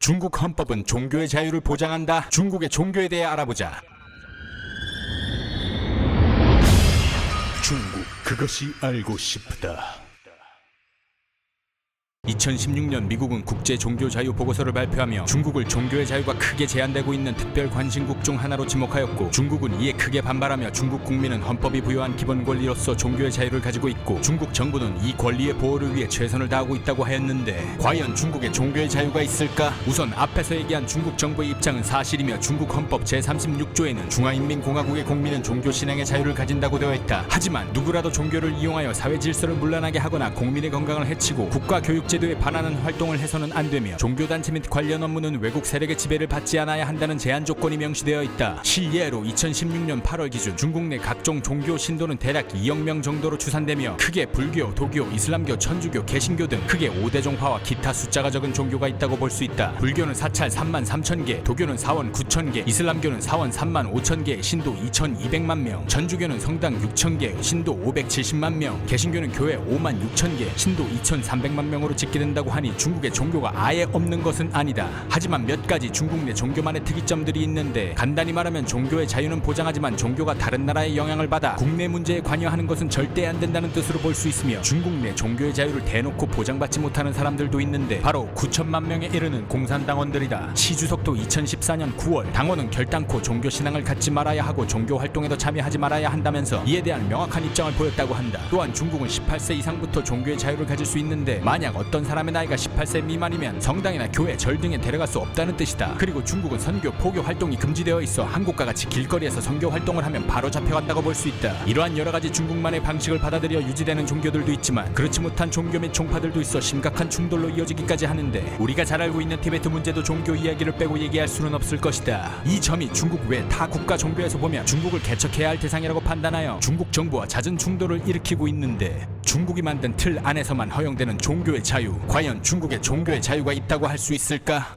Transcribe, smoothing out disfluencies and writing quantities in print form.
중국 헌법은 종교의 자유를 보장한다. 중국의 종교에 대해 알아보자. 중국, 그것이 알고 싶다. 2016년 미국은 국제 종교 자유 보고서를 발표하며 중국을 종교의 자유가 크게 제한되고 있는 특별 관심국 중 하나로 지목하였고, 중국은 이에 크게 반발하며 중국 국민은 헌법이 부여한 기본 권리로서 종교의 자유를 가지고 있고 중국 정부는 이 권리의 보호를 위해 최선을 다하고 있다고 하였는데, 과연 중국에 종교의 자유가 있을까? 우선 앞에서 얘기한 중국 정부의 입장은 사실이며, 중국 헌법 제36조에는 중화인민공화국의 국민은 종교 신앙의 자유를 가진다고 되어 있다. 하지만 누구라도 종교를 이용하여 사회 질서를 문란하게 하거나 국민의 건강을 해치고 국가 교육 제도에 반하는 활동을 해서는 안 되며, 종교단체 및 관련 업무는 외국 세력의 지배를 받지 않아야 한다는 제한 조건이 명시되어 있다. 실예로 2016년 8월 기준 중국 내 각종 종교 신도는 대략 2억 명 정도로 추산되며, 크게 불교, 도교, 이슬람교, 천주교, 개신교 등 크게 5대 종파와 기타 숫자가 적은 종교가 있다고 볼 수 있다. 불교는 사찰 3만 3천 개, 도교는 4원 9천 개, 이슬람교는 4원 3만 5천 개, 신도 2,200만 명, 천주교는 성당 6천 개, 신도 570만 명, 개신교는 교회 5만 6천 개, 신도 2,300만 명으로 집계된다고 하니 중국의 종교가 아예 없는 것은 아니다. 하지만 몇 가지 중국 내 종교만의 특이점들이 있는데, 간단히 말하면 종교의 자유는 보장하지만 종교가 다른 나라의 영향을 받아 국내 문제에 관여하는 것은 절대 안 된다는 뜻으로 볼 수 있으며, 중국 내 종교의 자유를 대놓고 보장받지 못하는 사람들도 있는데 바로 9천만 명에 이르는 공산당원들이다. 시 주석도 2014년 9월 당원은 결단코 종교 신앙을 갖지 말아야 하고 종교 활동에도 참여하지 말아야 한다면서 이에 대한 명확한 입장을 보였다고 한다. 또한 중국은 18세 이상부터 종교의 자유를 가질 수 있는데, 만약 어떤 사람의 나이가 18세 미만이면 성당이나 교회, 절 등에 데려갈 수 없다는 뜻이다. 그리고 중국은 선교, 포교 활동이 금지되어 있어 한국과 같이 길거리에서 선교 활동을 하면 바로 잡혀간다고 볼 수 있다. 이러한 여러가지 중국만의 방식을 받아들여 유지되는 종교들도 있지만, 그렇지 못한 종교 및 종파들도 있어 심각한 충돌로 이어지기까지 하는데, 우리가 잘 알고 있는 티베트 문제도 종교 이야기를 빼고 얘기할 수는 없을 것이다. 이 점이 중국 외 타 국가 종교에서 보면 중국을 개척해야 할 대상이라고 판단하여 중국 정부와 잦은 충돌을 일으키고 있는데, 중국이 만든 틀 안에서만 허용되는 종교의 자유, 과연 중국에 종교의 자유가 있다고 할 수 있을까?